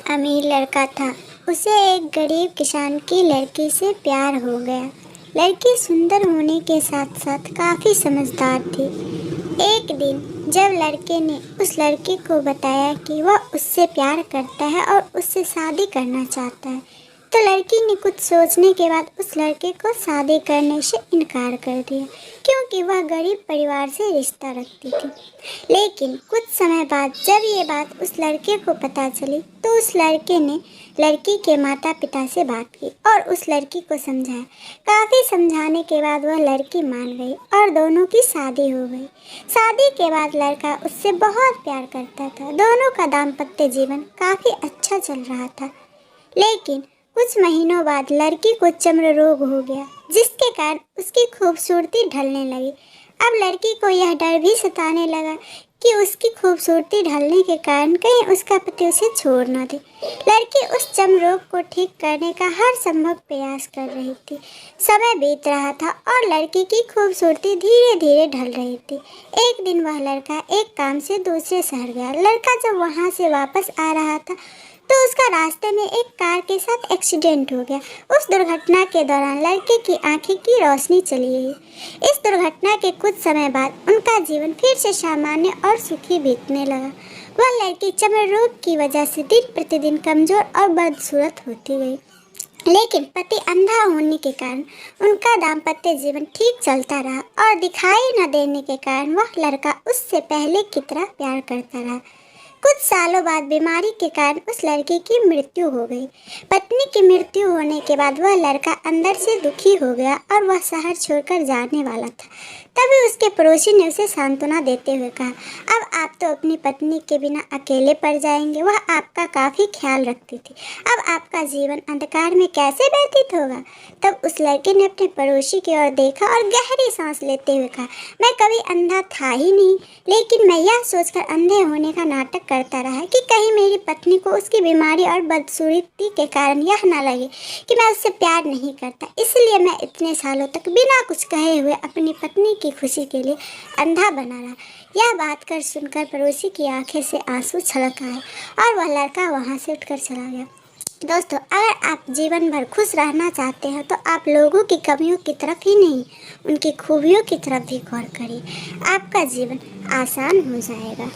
अमीर लड़का था। उसे एक गरीब किसान की लड़की से प्यार हो गया। लड़की सुंदर होने के साथ साथ काफ़ी समझदार थी। एक दिन जब लड़के ने उस लड़की को बताया कि वह उससे प्यार करता है और उससे शादी करना चाहता है, तो लड़की ने कुछ सोचने के बाद उस लड़के को शादी करने से इनकार कर दिया, क्योंकि वह गरीब परिवार से रिश्ता रखती थी। लेकिन कुछ समय बाद जब ये बात उस लड़के को पता चली, तो उस लड़के ने लड़की के माता पिता से बात की और उस लड़की को समझाया। काफ़ी समझाने के बाद वह लड़की मान गई और दोनों की शादी हो गई। शादी के बाद लड़का उससे बहुत प्यार करता था। दोनों का दाम्पत्य जीवन काफ़ी अच्छा चल रहा था। लेकिन कुछ महीनों बाद लड़की को चर्म रोग हो गया, जिसके कारण उसकी खूबसूरती ढलने लगी। अब लड़की को यह डर भी सताने लगा कि उसकी खूबसूरती ढलने के कारण कहीं उसका पति उसे छोड़ न दे। लड़की उस चर्म रोग को ठीक करने का हर संभव प्रयास कर रही थी। समय बीत रहा था और लड़की की खूबसूरती धीरे धीरे ढल रही थी। एक दिन वह लड़का एक काम से दूसरे शहर गया। लड़का जब वहाँ से वापस आ रहा था, तो उसका रास्ते में एक कार के साथ एक्सीडेंट हो गया। उस दुर्घटना के दौरान लड़के की आंखें की रोशनी चली गई। इस दुर्घटना के कुछ समय बाद उनका जीवन फिर से सामान्य और सुखी बीतने लगा। वह लड़की चर्म रोग की वजह से दिन प्रतिदिन कमजोर और बदसूरत होती गई। लेकिन पति अंधा होने के कारण उनका दाम्पत्य जीवन ठीक चलता रहा और दिखाई न देने के कारण वह लड़का उससे पहले की तरह प्यार करता रहा। कुछ सालों बाद बीमारी के कारण उस लड़के की मृत्यु हो गई। पत्नी की मृत्यु होने के बाद वह लड़का अंदर से दुखी हो गया और वह शहर छोड़कर जाने वाला था। तभी उसके पड़ोसी ने उसे सांत्वना देते हुए कहा, अब आप तो अपनी पत्नी के बिना अकेले पड़ जाएंगे। वह आपका काफ़ी ख्याल रखती थी। अब आपका जीवन अंधकार में कैसे व्यतीत होगा। तब उस लड़के ने अपने पड़ोसी की ओर देखा और गहरी सांस लेते हुए कहा, मैं कभी अंधा था ही नहीं, लेकिन मैं यह सोचकर अंधे होने का नाटक करता रहा कि कहीं मेरी पत्नी को उसकी बीमारी और बदसूरती के कारण यह ना लगे कि मैं उससे प्यार नहीं करता। इसलिए मैं इतने सालों तक बिना कुछ कहे हुए अपनी पत्नी की खुशी के लिए अंधा बना रहा। यह बात कर सुनकर पड़ोसी की आंखें से आंसू छलक आए और वह लड़का वहां से उठकर चला गया। दोस्तों, अगर आप जीवन भर खुश रहना चाहते हैं तो आप लोगों की कमियों की तरफ ही नहीं, उनकी खूबियों की तरफ भी गौर करिए। आपका जीवन आसान हो जाएगा।